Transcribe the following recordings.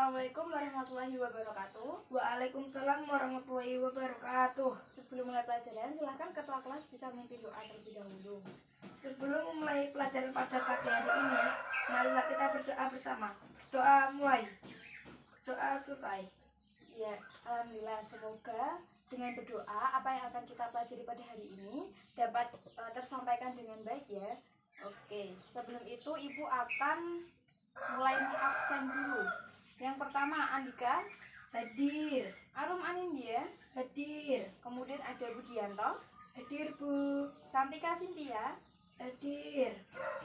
Assalamualaikum warahmatullahi wabarakatuh. Waalaikumsalam warahmatullahi wabarakatuh. Sebelum mulai pelajaran, silahkan ketua kelas bisa memimpin doa terlebih dahulu. Sebelum memulai pelajaran pada pagi hari ini, marilah kita berdoa bersama. Doa mulai. Doa selesai. Ya, alhamdulillah. Semoga dengan berdoa apa yang akan kita pelajari pada hari ini dapat tersampaikan dengan baik ya. Oke, sebelum itu Ibu akan mulai mengabsen dulu. Yang pertama Andika, Hadir. Arum Anindya, Hadir. kemudian ada Budianto, Hadir, Bu. Cantika Cynthia, Hadir.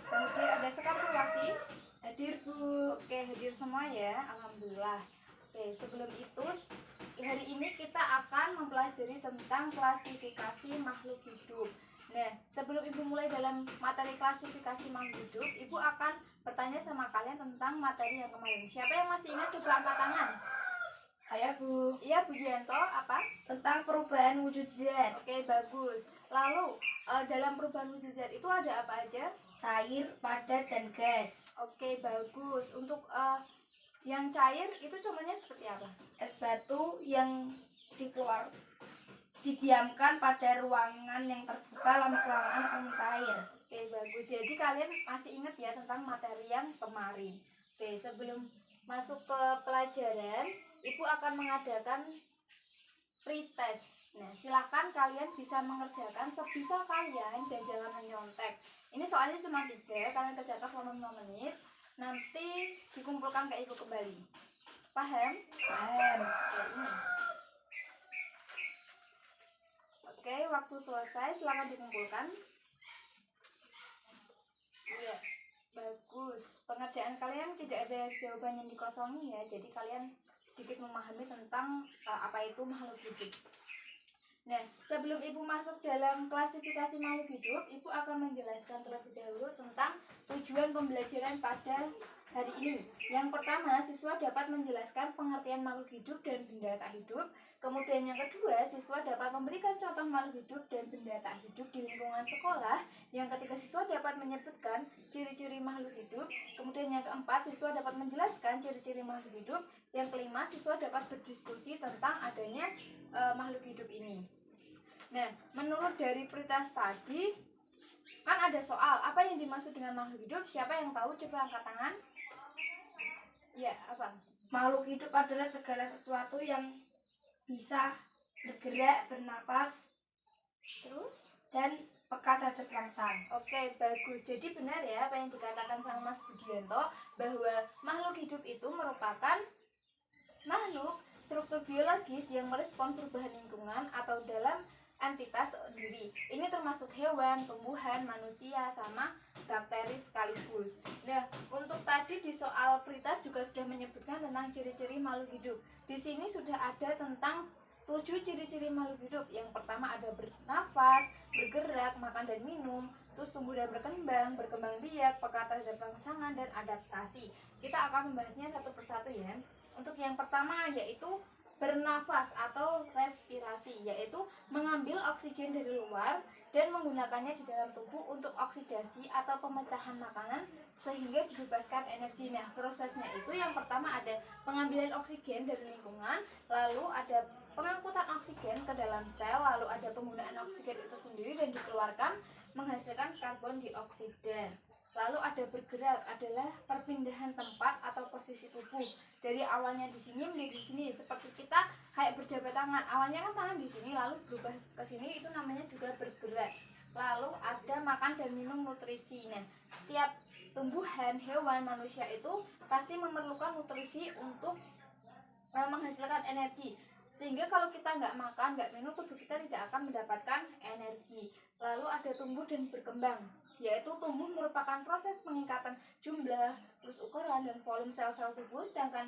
kemudian ada Sekar Purwasi. Hadir, Bu. Oke, hadir semua ya, alhamdulillah. Oke, sebelum itu hari ini kita akan mempelajari tentang klasifikasi makhluk hidup. Nah, sebelum Ibu mulai dalam materi klasifikasi makhluk hidup, Ibu akan bertanya sama kalian tentang materi yang kemarin. Siapa yang masih ingat, coba angkat tangan. Saya, Bu. Iya, Budianto, apa? Tentang perubahan wujud zat. Oke, bagus. Lalu, dalam perubahan wujud zat itu ada apa aja? Cair, padat, dan gas. Oke, bagus. Untuk yang cair itu contohnya seperti apa? Es batu yang didiamkan pada ruangan yang terbuka, lama kelamaan akan mencair. Oke, bagus. Jadi kalian masih ingat ya tentang materi yang kemarin. Oke, sebelum masuk ke pelajaran, Ibu akan mengadakan pretest. Nah, silakan kalian bisa mengerjakan sebisa kalian dan jangan menyontek. Ini soalnya cuma 3, kalian kerjakan selama 5 menit. Nanti dikumpulkan ke Ibu kembali. Paham? Paham. Oke, waktu selesai, silakan dikumpulkan. Ya, bagus. Pengerjaan kalian tidak ada jawaban yang dikosongi ya. Jadi kalian sedikit memahami tentang apa itu makhluk hidup. Nah, sebelum Ibu masuk dalam klasifikasi makhluk hidup, Ibu akan menjelaskan terlebih dahulu tentang tujuan pembelajaran pada hari ini. Yang pertama, siswa dapat menjelaskan pengertian makhluk hidup dan benda tak hidup. Kemudian yang kedua, siswa dapat memberikan contoh makhluk hidup dan benda tak hidup di lingkungan sekolah. Yang ketiga, siswa dapat menyebutkan ciri-ciri makhluk hidup. Kemudian yang keempat, siswa dapat menjelaskan ciri-ciri makhluk hidup. Yang kelima, siswa dapat berdiskusi tentang adanya makhluk hidup ini. Nah, menurut dari pretest tadi, kan ada soal apa yang dimaksud dengan makhluk hidup. Siapa yang tahu? Coba angkat tangan. Ya, apa? Makhluk hidup adalah segala sesuatu yang bisa bergerak, bernafas, Terus? dan peka terhadap rangsang. Oke, bagus. Jadi benar ya apa yang dikatakan sama Mas Budianto, bahwa makhluk hidup itu merupakan makhluk struktur biologis yang merespon perubahan lingkungan atau dalam entitas sendiri. Ini termasuk hewan, tumbuhan, manusia, sama bakteri sekaligus. Nah, untuk tadi di soal pretest juga sudah menyebutkan tentang ciri-ciri makhluk hidup. Di sini sudah ada tentang 7 ciri-ciri makhluk hidup. Yang pertama ada bernafas, bergerak, makan dan minum, terus tumbuh dan berkembang biak, peka terhadap rangsangan, dan adaptasi. Kita akan membahasnya satu persatu ya. Untuk yang pertama yaitu bernafas atau respirasi, yaitu mengambil oksigen dari luar dan menggunakannya di dalam tubuh untuk oksidasi atau pemecahan makanan sehingga dibebaskan energi. Nah, prosesnya itu yang pertama ada pengambilan oksigen dari lingkungan, lalu ada pengangkutan oksigen ke dalam sel, lalu ada penggunaan oksigen itu sendiri dan dikeluarkan menghasilkan karbon dioksida. Lalu ada bergerak, adalah perpindahan tempat atau posisi tubuh dari awalnya di sini menjadi di sini. Seperti kita kayak berjabat tangan, awalnya kan tangan di sini lalu berubah ke sini, itu namanya juga bergerak. Lalu ada makan dan minum nutrisi. Nah, setiap tumbuhan, hewan, manusia itu pasti memerlukan nutrisi untuk menghasilkan energi. Sehingga kalau kita nggak makan, nggak minum, tubuh kita tidak akan mendapatkan energi. Lalu ada tumbuh dan berkembang, yaitu tumbuh merupakan proses peningkatan jumlah, terus ukuran dan volume sel-sel tubuh, sedangkan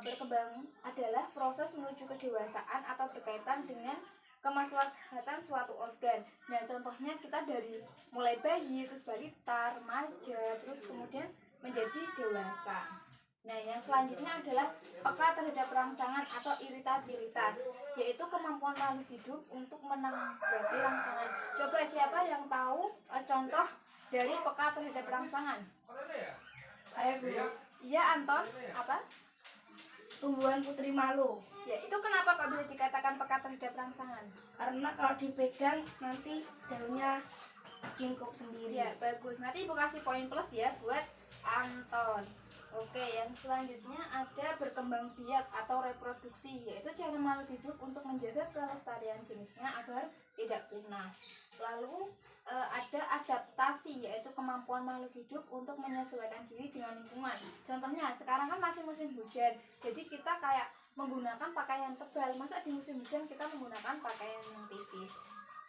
berkembang adalah proses menuju kedewasaan atau berkaitan dengan kemaslahatan suatu organ. Nah, contohnya kita dari mulai bayi, terus balita, remaja, terus kemudian menjadi dewasa. Nah, yang selanjutnya adalah peka terhadap rangsangan atau iritabilitas, yaitu kemampuan makhluk hidup untuk menanggapi rangsangan. Coba siapa yang tahu contoh dari peka terhadap rangsangan? Saya, Bu. Iya, Anton. Apa? tumbuhan putri malu. Ya, itu kenapa kok bisa dikatakan peka terhadap rangsangan? Karena kalau dipegang nanti daunnya lingkup sendiri. Ya, bagus. Nanti Ibu kasih poin plus ya buat Anton. Oke, yang selanjutnya ada berkembang biak atau reproduksi, yaitu cara makhluk hidup untuk menjaga kelestarian jenisnya agar tidak punah. Lalu ada adaptasi, yaitu kemampuan makhluk hidup untuk menyesuaikan diri dengan lingkungan. Contohnya, sekarang kan masih musim hujan, jadi kita kayak menggunakan pakaian tebal. Masa di musim hujan kita menggunakan pakaian yang tipis?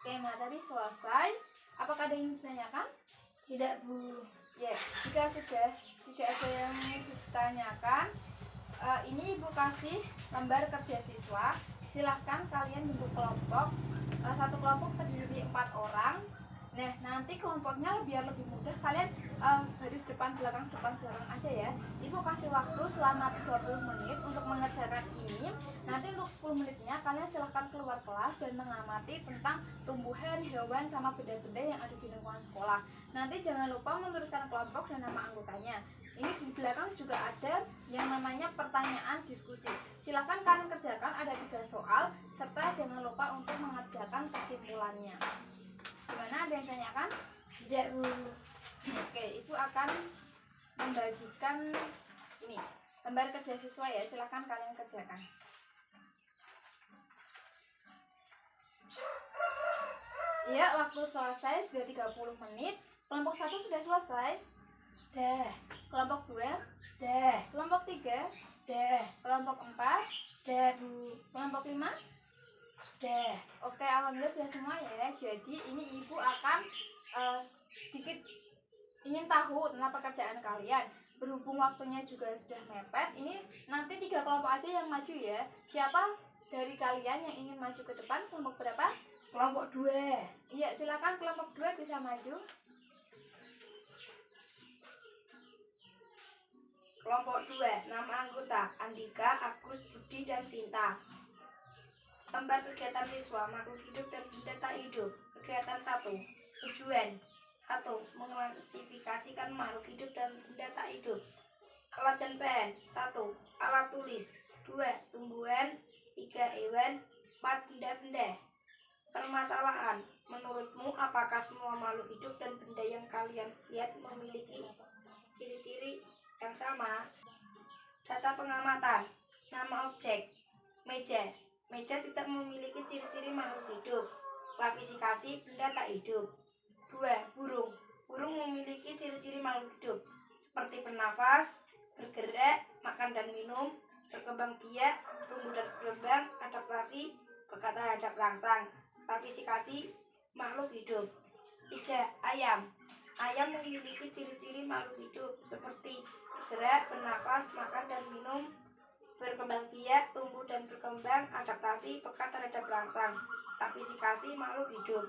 Oke, materi selesai. Apakah ada yang ditanyakan? Tidak, Bu. Ya, jika sudah tidak ada yang ditanyakan, ini Ibu kasih lembar kerja siswa. Silahkan kalian bentuk kelompok. Satu kelompok terdiri 4 orang. Nah, nanti kelompoknya biar lebih mudah, kalian baris depan belakang aja ya. Ibu kasih waktu selama 30 menit untuk mengerjakan ini. Nanti untuk 10 menitnya kalian silahkan keluar kelas dan mengamati tentang tumbuhan, hewan, sama benda-benda yang ada di lingkungan sekolah. Nanti jangan lupa menuliskan kelompok dan nama anggotanya. Ini di belakang juga ada yang namanya pertanyaan diskusi. Silahkan kalian kerjakan, ada 3 soal, serta jangan lupa untuk mengerjakan kesimpulannya. Gimana, ada yang tanyakan? Tidak, Bu. Oke, Ibu akan membagikan ini lembar kerja siswa ya, silahkan kalian kerjakan. Ya, waktu selesai sudah 30 menit. Kelompok 1 sudah selesai. Sudah. Kelompok 2 Sudah. kelompok 3 Sudah. kelompok 4 Sudah, Bu. kelompok 5. Sudah. Oke, alhamdulillah sudah semua ya. Jadi ini Ibu akan sedikit ingin tahu tentang pekerjaan kalian. Berhubung waktunya juga sudah mepet, ini nanti 3 kelompok aja yang maju ya. Siapa dari kalian yang ingin maju ke depan? Kelompok berapa? Kelompok 2. Iya, silakan kelompok 2 bisa maju. Kelompok 2, nama anggota Andika, Agus, Budi, dan Sinta. Lembar kegiatan siswa, makhluk hidup dan benda tak hidup. Kegiatan 1, tujuan 1. Mengklasifikasikan makhluk hidup dan benda tak hidup. Alat dan bahan 1. Alat tulis 2. Tumbuhan 3. Hewan 4. Benda-benda. Permasalahan, menurutmu apakah semua makhluk hidup dan benda yang kalian lihat memiliki ciri-ciri yang sama? Data pengamatan, nama objek, meja. Meja tidak memiliki ciri-ciri makhluk hidup. Klasifikasi benda tak hidup. 2. Burung. Burung memiliki ciri-ciri makhluk hidup seperti bernafas, bergerak, makan dan minum, berkembang biak, tumbuh dan berkembang, adaptasi, peka terhadap rangsang. Klasifikasi makhluk hidup. 3. Ayam. Ayam memiliki ciri-ciri makhluk hidup seperti bergerak, bernafas, makan dan minum, berkembang biak, tumbuh dan berkembang, adaptasi, peka terhadap rangsang. Klasifikasi makhluk hidup.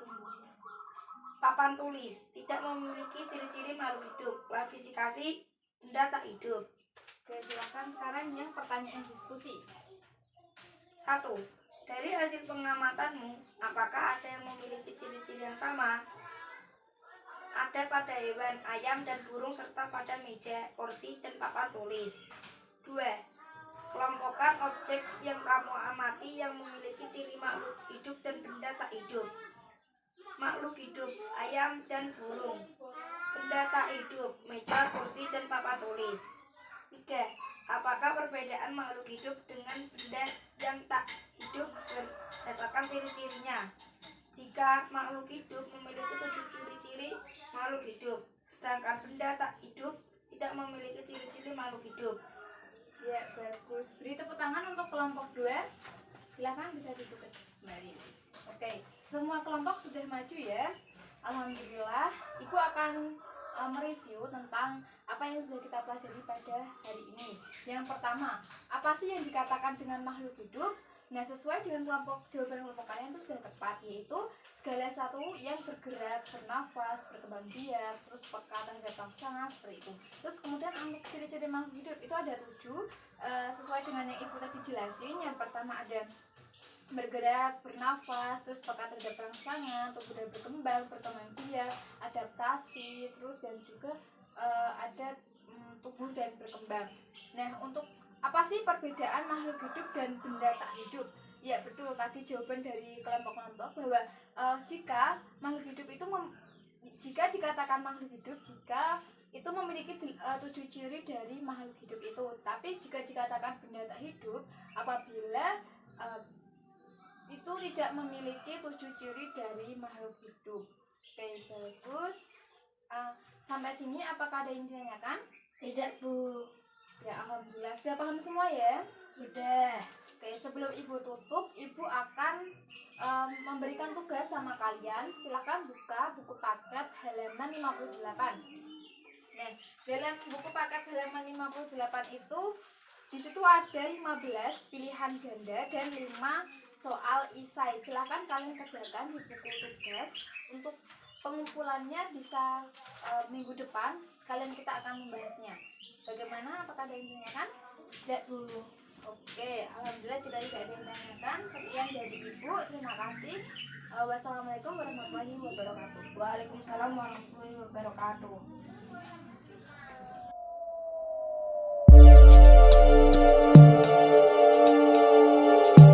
Papan tulis tidak memiliki ciri-ciri makhluk hidup. Klasifikasi benda tak hidup. Oke, silakan sekarang yang pertanyaan diskusi. 1. Dari hasil pengamatanmu, apakah ada yang memiliki ciri-ciri yang sama? Ada pada hewan, ayam, dan burung, serta pada meja, kursi, dan papan tulis. 2. Kelompokkan objek yang kamu amati yang memiliki ciri makhluk hidup dan benda tak hidup. Makhluk hidup, ayam dan burung. Benda tak hidup, meja, kursi, dan papan tulis. 3. Apakah perbedaan makhluk hidup dengan benda yang tak hidup berdasarkan ciri-cirinya? Jika makhluk hidup memiliki 7 ciri-ciri makhluk hidup, sedangkan benda tak hidup tidak memiliki ciri-ciri makhluk hidup. Ya, bagus. Beri tepuk tangan untuk kelompok 2. Silakan bisa duduk kembali. Oke, semua kelompok sudah maju ya. Alhamdulillah, Ibu akan mereview tentang apa yang sudah kita pelajari pada hari ini. Yang pertama, apa sih yang dikatakan dengan makhluk hidup? Nah, sesuai dengan jawaban kelompok kalian itu sudah tepat, yaitu segala satu yang bergerak, bernafas, berkembang biak, terus peka terhadap rangsangan, seperti itu. Terus kemudian untuk ciri-ciri makhluk hidup itu ada 7, sesuai dengan yang Ibu tadi jelasin. Yang pertama ada bergerak, bernafas, terus peka terhadap rangsangan, tumbuh dan berkembang biak, adaptasi, terus dan juga ada tumbuh dan berkembang. Nah, untuk Apa sih perbedaan makhluk hidup dan benda tak hidup? Ya betul, tadi jawaban dari kelompok-kelompok bahwa jika makhluk hidup itu jika dikatakan makhluk hidup, jika itu memiliki 7 ciri dari makhluk hidup itu. Tapi jika dikatakan benda tak hidup, apabila itu tidak memiliki 7 ciri dari makhluk hidup. Oke, bagus. Sampai sini apakah ada yang ditanyakan? Tidak, Bu. Ya, alhamdulillah sudah paham semua ya. Sudah. Oke, sebelum ibu tutup, ibu akan memberikan tugas sama kalian. Silakan buka buku paket halaman 58. Nah, dalam buku paket halaman 58 itu di situ ada 15 pilihan ganda dan 5 soal isai. Silakan kalian kerjakan di buku tugas. Untuk pengumpulannya bisa minggu depan. Sekalian kita akan membahasnya. Bagaimana? Apakah ada yang ditanyakan? Tidak, Bu. Oke, alhamdulillah jika tidak ada yang ditanyakan. Sekian dari ibu. Terima kasih. Wassalamualaikum warahmatullahi wabarakatuh. Waalaikumsalam warahmatullahi wabarakatuh.